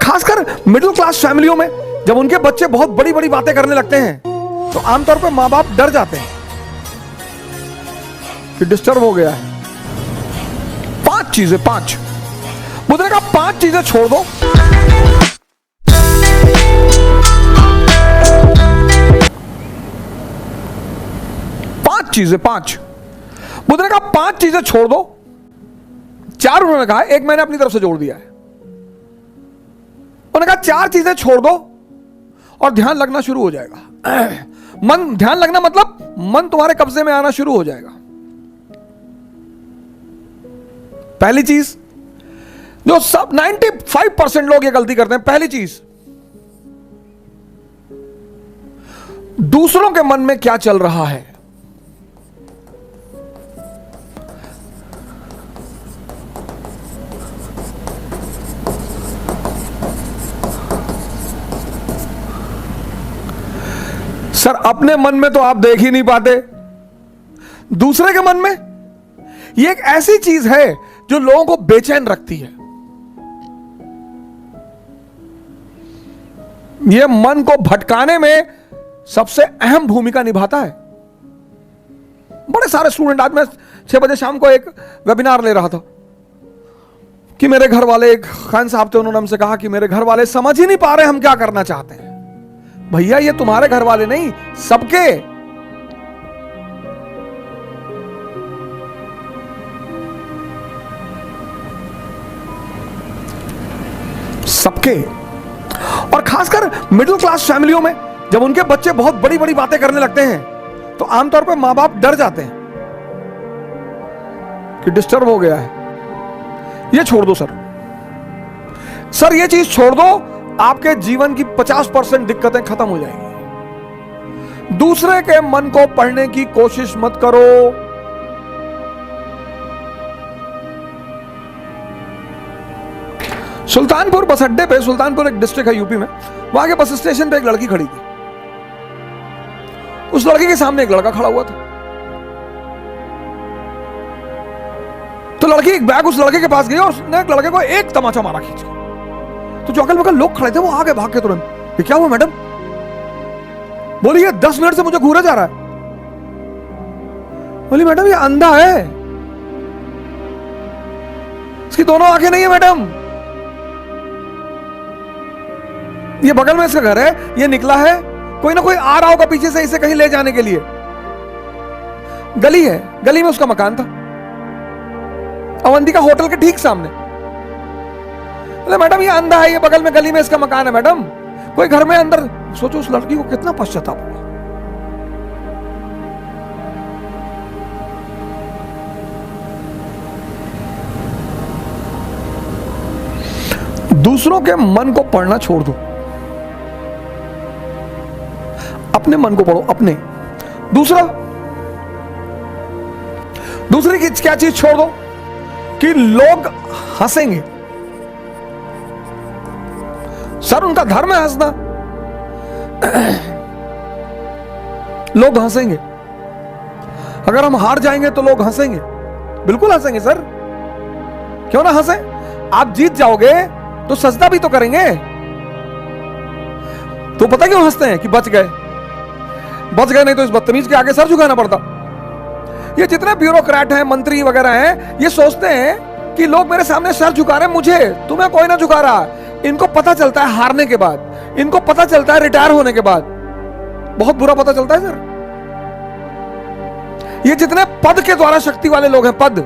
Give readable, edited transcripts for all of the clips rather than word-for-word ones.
खासकर middle class फैमिलियों में जब उनके बच्चे बहुत बड़ी बड़ी बातें करने लगते हैं तो आमतौर पर मां बाप डर जाते हैं कि डिस्टर्ब हो गया है। 5 चीजें, 5 बुद्ध ने कहा 5 चीजें छोड़ दो। चीजें 5 बुद्ध ने कहा 5 चीजें छोड़ दो। 4 उन्होंने कहा, एक मैंने अपनी तरफ से जोड़ दिया है। उन्होंने कहा 4 चीजें छोड़ दो और ध्यान लगना शुरू हो जाएगा। मन, ध्यान लगना मतलब मन तुम्हारे कब्जे में आना शुरू हो जाएगा। पहली चीज जो सब 95% लोग ये गलती करते हैं, पहली चीज, दूसरों के मन में क्या चल रहा है। सर अपने मन में तो आप देख ही नहीं पाते, दूसरे के मन में यह एक ऐसी चीज है जो लोगों को बेचैन रखती है। यह मन को भटकाने में सबसे अहम भूमिका निभाता है। बड़े सारे स्टूडेंट, आज मैं 6 बजे शाम को एक वेबिनार ले रहा था कि मेरे घर वाले, एक खान साहब थे, उन्होंने हमसे कहा कि मेरे घर वाले समझ ही नहीं पा रहे हम क्या करना चाहते हैं। भैया ये तुम्हारे घर वाले नहीं, सबके। सबके। और खासकर मिडिल क्लास फैमिलियों में जब उनके बच्चे बहुत बड़ी बड़ी बातें करने लगते हैं तो आमतौर पर मां बाप डर जाते हैं कि डिस्टर्ब हो गया है। ये छोड़ दो सर, सर ये चीज छोड़ दो, आपके जीवन की 50% दिक्कतें खत्म हो जाएंगी। दूसरे के मन को पढ़ने की कोशिश मत करो। सुल्तानपुर बस अड्डे पे, सुल्तानपुर एक डिस्ट्रिक्ट है यूपी में, वहां के बस स्टेशन पे एक लड़की खड़ी थी। उस लड़की के सामने एक लड़का खड़ा हुआ था। तो लड़की एक बैग उस लड़के के पास गई और उसने एक लड़के को एक तमाचा मारा खींच के। तो जो अगल बगल लोग खड़े थे वो आगे भाग के तुरंत, ये क्या हुआ मैडम? बोली ये 10 मिनट से मुझे घूरा जा रहा है। बोली मैडम ये अंधा है, इसकी दोनों आंखें नहीं है मैडम। ये बगल में इसका घर है, ये निकला है, कोई ना कोई आ रहा होगा पीछे से इसे कहीं ले जाने के लिए। गली है, गली में उसका मकान था, अवंतिका होटल के ठीक सामने। अरे मैडम ये अंधा है, ये बगल में गली में इसका मकान है मैडम, कोई घर में अंदर। सोचो उस लड़की को कितना पश्चाताप हुआ। दूसरों के मन को पढ़ना छोड़ दो, अपने मन को पढ़ो, अपने। दूसरी की क्या चीज छोड़ दो कि लोग हंसेंगे। सर उनका धर्म है हंसना, लोग हंसेंगे। अगर हम हार जाएंगे तो लोग हंसेंगे, बिल्कुल हंसेंगे सर, क्यों ना हंसे। आप जीत जाओगे तो सजदा भी तो करेंगे। तो पता क्यों हंसते हैं कि बच गए, नहीं तो इस बदतमीज के आगे सर झुकाना पड़ता। ये जितने ब्यूरोक्रेट हैं, मंत्री वगैरह हैं, ये सोचते हैं कि लोग मेरे सामने सर झुका रहे हैं, मुझे, तुम्हें कोई ना झुका रहा। इनको पता चलता है हारने के बाद, इनको पता चलता है रिटायर होने के बाद, बहुत बुरा पता चलता है सर। ये जितने पद के द्वारा शक्ति वाले लोग हैं, पद,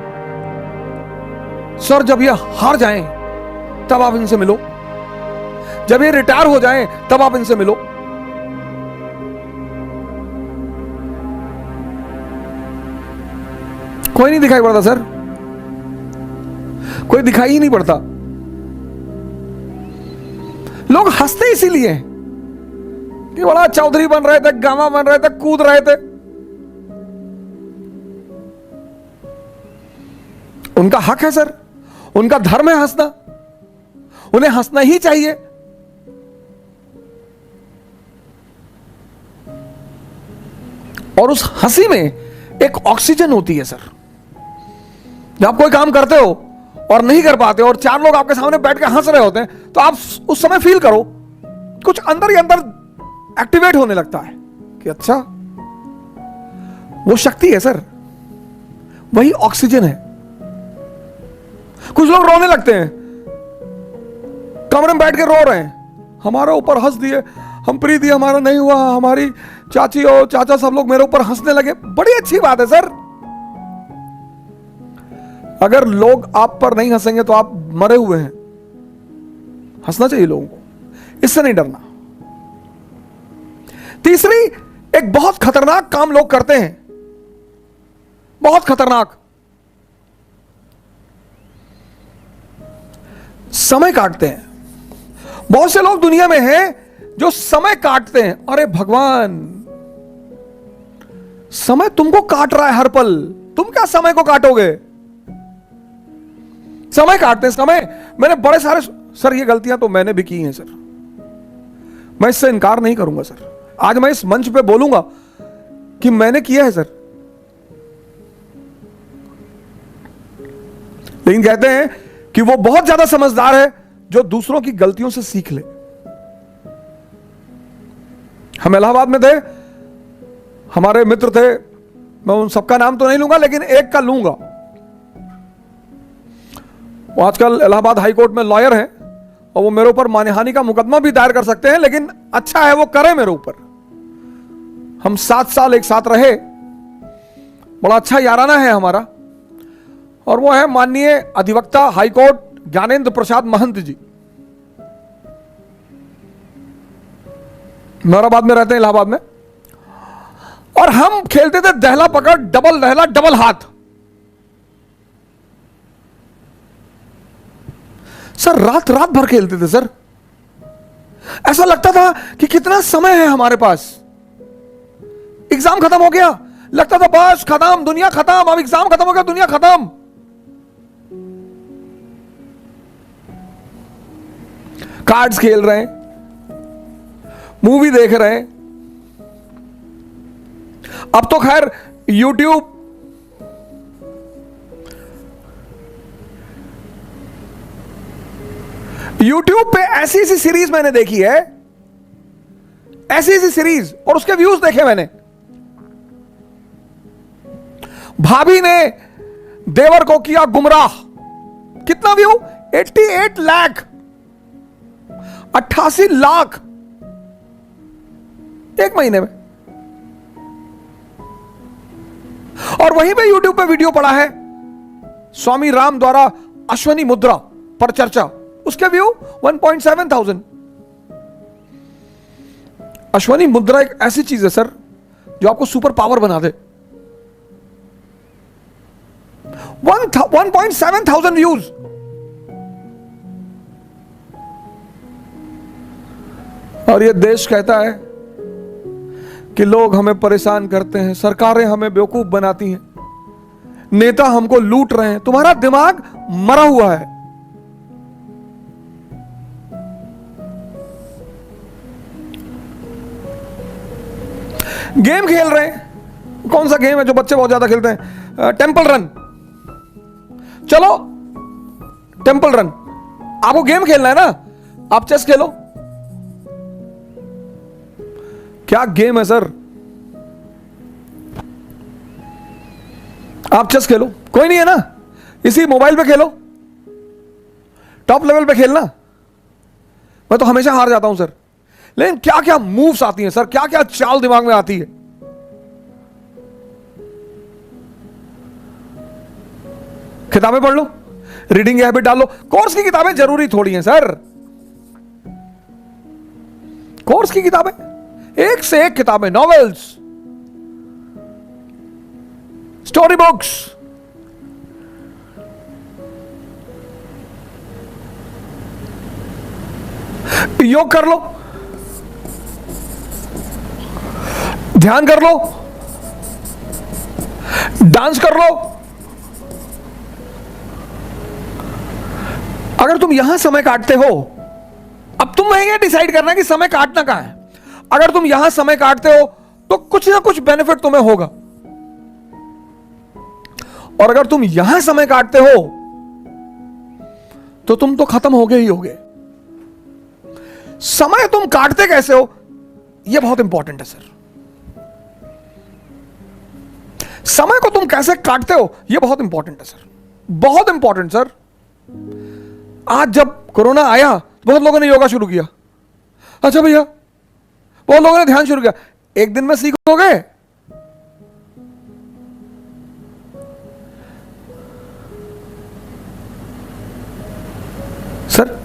सर जब ये हार जाएं तब आप इनसे मिलो, जब ये रिटायर हो जाएं तब आप इनसे मिलो। कोई नहीं दिखाई पड़ता सर, कोई दिखाई ही नहीं पड़ता। लोग हंसते इसीलिए कि बड़ा चौधरी बन रहे थे, गामा बन रहे थे, कूद रहे थे। उनका हक है सर, उनका धर्म है हंसना, उन्हें हंसना ही चाहिए। और उस हंसी में एक ऑक्सीजन होती है सर। जब आप कोई काम करते हो और नहीं कर पाते और चार लोग आपके सामने बैठ के हंस रहे होते हैं, तो आप उस समय फील करो कुछ अंदर ही अंदर एक्टिवेट होने लगता है कि अच्छा वो शक्ति है सर, वही ऑक्सीजन है। कुछ लोग रोने लगते हैं, कमरे में बैठ के रो रहे हैं, हमारे ऊपर हंस दिए, हम प्रीति हमारा नहीं हुआ, हमारी चाची और चाचा सब लोग मेरे ऊपर हंसने लगे। बड़ी अच्छी बात है सर, अगर लोग आप पर नहीं हंसेंगे तो आप मरे हुए हैं। हंसना चाहिए लोगों को, इससे नहीं डरना। तीसरी, एक बहुत खतरनाक काम लोग करते हैं, बहुत खतरनाक, समय काटते हैं। बहुत से लोग दुनिया में हैं जो समय काटते हैं। अरे भगवान, समय तुमको काट रहा है हर पल, तुम क्या समय को काटोगे? समय काटते हैं, समय। मैंने बड़े सारे, सर ये गलतियां तो मैंने भी की हैं सर, मैं इससे इनकार नहीं करूंगा सर। आज मैं इस मंच पे बोलूंगा कि मैंने किया है सर। लेकिन कहते हैं कि वो बहुत ज्यादा समझदार है जो दूसरों की गलतियों से सीख ले। हम इलाहाबाद में थे, हमारे मित्र थे, मैं उन सबका नाम तो नहीं लूंगा लेकिन एक का लूंगा। वो आजकल इलाहाबाद हाई कोर्ट में लॉयर हैं और वो मेरे ऊपर मानहानि का मुकदमा भी दायर कर सकते हैं, लेकिन अच्छा है वो करें मेरे ऊपर। हम 7 साल एक साथ रहे, बड़ा अच्छा याराना है हमारा, और वो है माननीय अधिवक्ता हाई कोर्ट ज्ञानेंद्र प्रसाद महंत जी। नौराबाद में रहते हैं, इलाहाबाद में। और हम खेलते थे दहला पकड़, डबल दहला, डबल हाथ। सर रात रात भर खेलते थे सर, ऐसा लगता था कि कितना समय है हमारे पास। एग्जाम खत्म हो गया, लगता था बस खत्म, दुनिया खत्म, अब एग्जाम खत्म हो गया, दुनिया खत्म। कार्ड्स खेल रहे हैं, मूवी देख रहे हैं। अब तो खैर यूट्यूब, यूट्यूब पे ऐसी ऐसी सीरीज मैंने देखी है, ऐसी ऐसी सीरीज, और उसके व्यूज देखे मैंने। भाभी ने देवर को किया गुमराह, कितना व्यू? 88 लाख, 88 लाख एक महीने में। और वहीं पे यूट्यूब पे वीडियो पड़ा है स्वामी राम द्वारा अश्वनी मुद्रा पर चर्चा, उसके व्यू 1.7 थाउजेंड। अश्वनी मुद्रा एक ऐसी चीज है सर जो आपको सुपर पावर बना दे। 1.7 थाउजेंड व्यूज। और ये देश कहता है कि लोग हमें परेशान करते हैं, सरकारें हमें बेवकूफ बनाती हैं, नेता हमको लूट रहे हैं। तुम्हारा दिमाग मरा हुआ है। गेम खेल रहे हैं, कौन सा गेम है जो बच्चे बहुत ज्यादा खेलते हैं? Temple run. चलो टेंपल रन, आपको गेम खेलना है ना, आप चेस खेलो। क्या गेम है सर, आप चेस खेलो, कोई नहीं है ना, इसी मोबाइल पे खेलो, टॉप लेवल पे खेलना। मैं तो हमेशा हार जाता हूं सर। लेकिन क्या क्या मूव्स आती हैं सर, क्या क्या चाल दिमाग में आती है। किताबें पढ़ लो, रीडिंग हैबिट डाल लो। कोर्स की किताबें जरूरी थोड़ी हैं सर, कोर्स की किताबें, एक से एक किताबें, नॉवेल्स, स्टोरी बुक्स। योग कर लो, ध्यान कर लो, डांस कर लो। अगर तुम यहां समय काटते हो, अब तुम ये डिसाइड करना कि समय काटना कहां है। अगर तुम यहां समय काटते हो तो कुछ ना कुछ बेनिफिट तुम्हें होगा, और अगर तुम यहां समय काटते हो तो तुम तो खत्म हो गए ही होगे। समय तुम काटते कैसे हो, यह बहुत इंपॉर्टेंट है सर। समय को तुम कैसे काटते हो, यह बहुत इंपॉर्टेंट है सर, बहुत इंपॉर्टेंट सर। आज जब कोरोना आया तो बहुत लोगों ने योगा शुरू किया। अच्छा भैया, बहुत लोगों ने ध्यान शुरू किया। एक दिन में सीखोगे? सर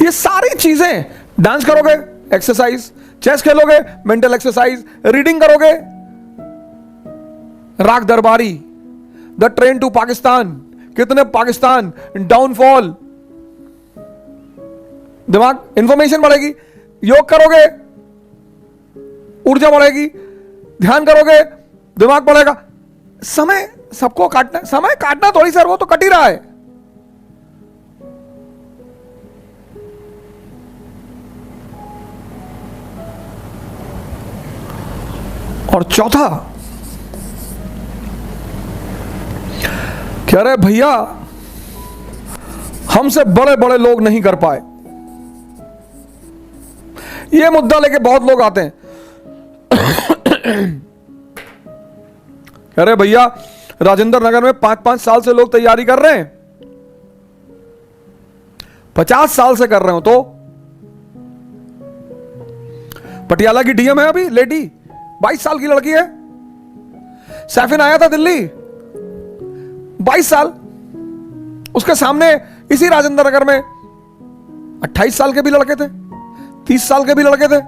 ये सारी चीजें, डांस करोगे एक्सरसाइज, चेस खेलोगे मेंटल एक्सरसाइज, रीडिंग करोगे, राग दरबारी, द ट्रेन टू पाकिस्तान, कितने पाकिस्तान, डाउनफॉल, दिमाग, इंफॉर्मेशन बढ़ेगी। योग करोगे ऊर्जा बढ़ेगी, ध्यान करोगे दिमाग बढ़ेगा। समय सबको काटना, समय काटना थोड़ी सर, वो तो कट ही रहा है। और चौथा, कह रहे भैया हमसे बड़े बड़े लोग नहीं कर पाए। यह मुद्दा लेके बहुत लोग आते हैं। कह रहे भैया राजेंद्र नगर में 5-5 साल से लोग तैयारी कर रहे हैं, 50 साल से कर रहे हो। तो पटियाला की डीएम है अभी लेडी, 22 साल की लड़की है। सैफिन आया था दिल्ली, 22 साल। उसके सामने इसी राजेंद्र नगर में 28 साल के भी लड़के थे, 30 साल के भी लड़के थे।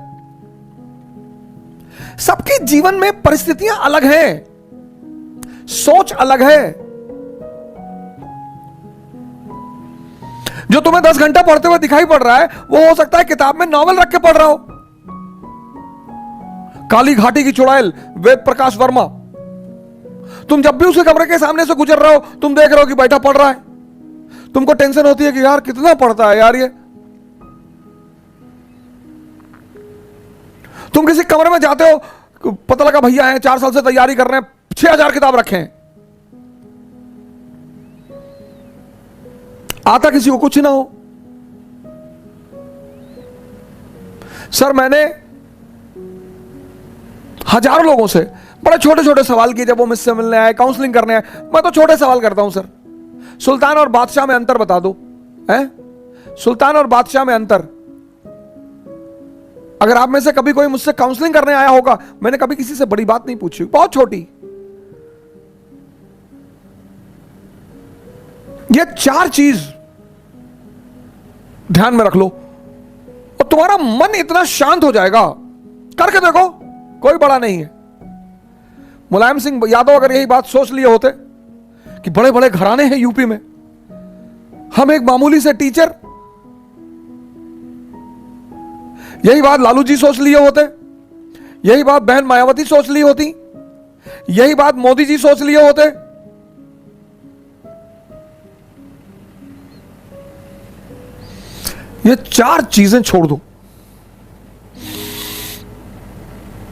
सबके जीवन में परिस्थितियां अलग हैं, सोच अलग है। जो तुम्हें 10 घंटा पढ़ते हुए दिखाई पड़ रहा है, वो हो सकता है किताब में नॉवल रख के पढ़ रहा हो। काली घाटी की चुड़ैल, वेद प्रकाश वर्मा, तुम जब भी उसके कमरे के सामने से गुजर रहे हो, तुम देख रहे हो कि बैठा पढ़ रहा है। तुमको टेंशन होती है कि यार कितना पढ़ता है यार ये। तुम किसी कमरे में जाते हो, पता लगा भैया हैं 4 साल से तैयारी कर रहे हैं, 6000 किताब रखे हैं। आता किसी को कुछ ना हो। सर मैंने हजारों लोगों से बड़े छोटे छोटे सवाल किए जब वो मुझसे मिलने आए, काउंसलिंग करने आए। मैं तो छोटे सवाल करता हूं सर, सुल्तान और बादशाह में अंतर बता दो, हैं? सुल्तान और बादशाह में अंतर। अगर आप में से कभी कोई मुझसे काउंसलिंग करने आया होगा, मैंने कभी किसी से बड़ी बात नहीं पूछी, बहुत छोटी। ये 4 चीज ध्यान में रख लो और तुम्हारा मन इतना शांत हो जाएगा। करके देखो, कोई बड़ा नहीं है। मुलायम सिंह यादव अगर यही बात सोच लिए होते कि बड़े बड़े घराने हैं यूपी में, हम एक मामूली से टीचर, यही बात लालू जी सोच लिए होते, यही बात बहन मायावती सोच ली होती, यही बात मोदी जी सोच लिए होते, ये 4 चीजें छोड़ दो,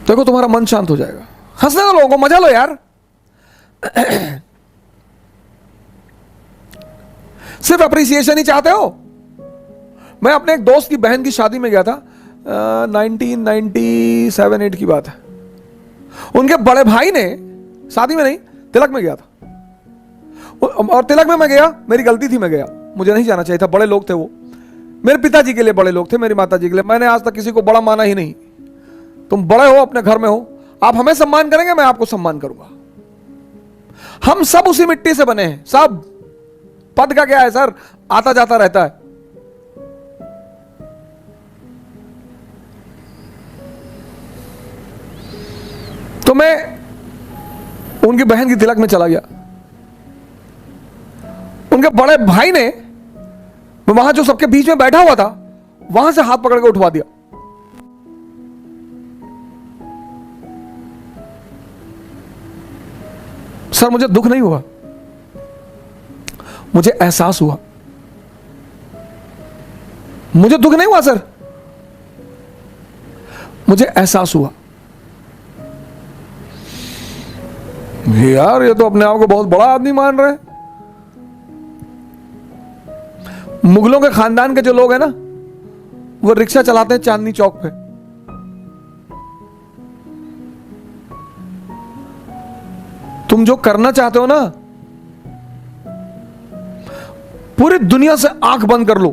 देखो तुम्हारा मन शांत हो जाएगा। हंसने दो लोगों को, मजा लो यार। सिर्फ अप्रिसिएशन ही चाहते हो। मैं अपने एक दोस्त की बहन की शादी में गया था, 1997-8 की बात है। उनके बड़े भाई ने, शादी में नहीं तिलक में गया था, और तिलक में मैं गया, मेरी गलती थी, मैं गया, मुझे नहीं जाना चाहिए था। बड़े लोग थे वो, मेरे पिताजी के लिए बड़े लोग थे, मेरी माताजी के लिए। मैंने आज तक किसी को बड़ा माना ही नहीं। तुम बड़े हो, अपने घर में हो, आप हमें सम्मान करेंगे, मैं आपको सम्मान करूंगा। हम सब उसी मिट्टी से बने हैं, सब। पद का क्या है सर, आता जाता रहता है। तो मैं उनकी बहन की तिलक में चला गया। उनके बड़े भाई ने, मैं वहां जो सबके बीच में बैठा हुआ था, वहां से हाथ पकड़ के उठवा दिया। सर मुझे दुख नहीं हुआ, मुझे एहसास हुआ। मुझे दुख नहीं हुआ सर, मुझे एहसास हुआ यार ये तो अपने आप को बहुत बड़ा आदमी मान रहे हैं। मुगलों के खानदान के जो लोग हैं ना, वो रिक्शा चलाते हैं चांदनी चौक पे। तुम जो करना चाहते हो ना, पूरी दुनिया से आंख बंद कर लो,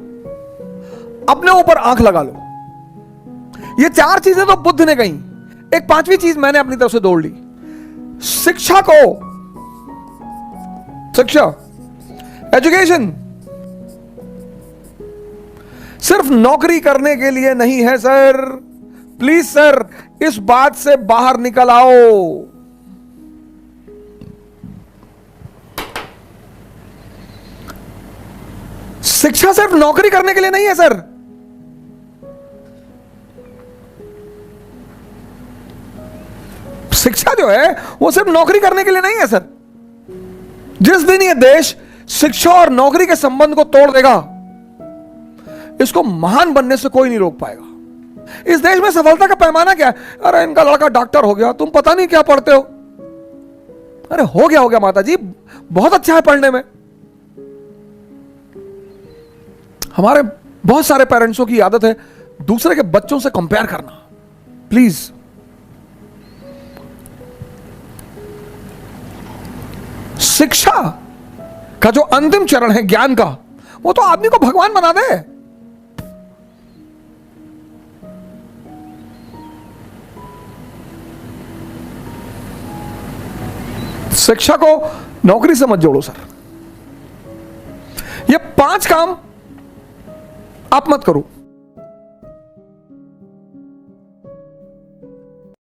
अपने ऊपर आंख लगा लो। ये चार चीजें तो बुद्ध ने कही, एक पांचवी चीज मैंने अपनी तरफ से जोड़ ली। शिक्षा एजुकेशन सिर्फ नौकरी करने के लिए नहीं है सर। प्लीज सर, इस बात से बाहर निकल आओ। शिक्षा सिर्फ नौकरी करने के लिए नहीं है सर। शिक्षा जो है वो सिर्फ नौकरी करने के लिए नहीं है सर। जिस दिन ये देश शिक्षा और नौकरी के संबंध को तोड़ देगा, इसको महान बनने से कोई नहीं रोक पाएगा। इस देश में सफलता का पैमाना क्या है? अरे इनका लड़का डॉक्टर हो गया, तुम पता नहीं क्या पढ़ते हो। अरे हो गया माता जी, बहुत अच्छा है पढ़ने में। हमारे बहुत सारे पेरेंट्सों की आदत है दूसरे के बच्चों से कंपेयर करना। प्लीज, शिक्षा का जो अंतिम चरण है ज्ञान का, वो तो आदमी को भगवान बना दे। शिक्षा को नौकरी से मत जोड़ो सर। ये 5 काम आप मत करो।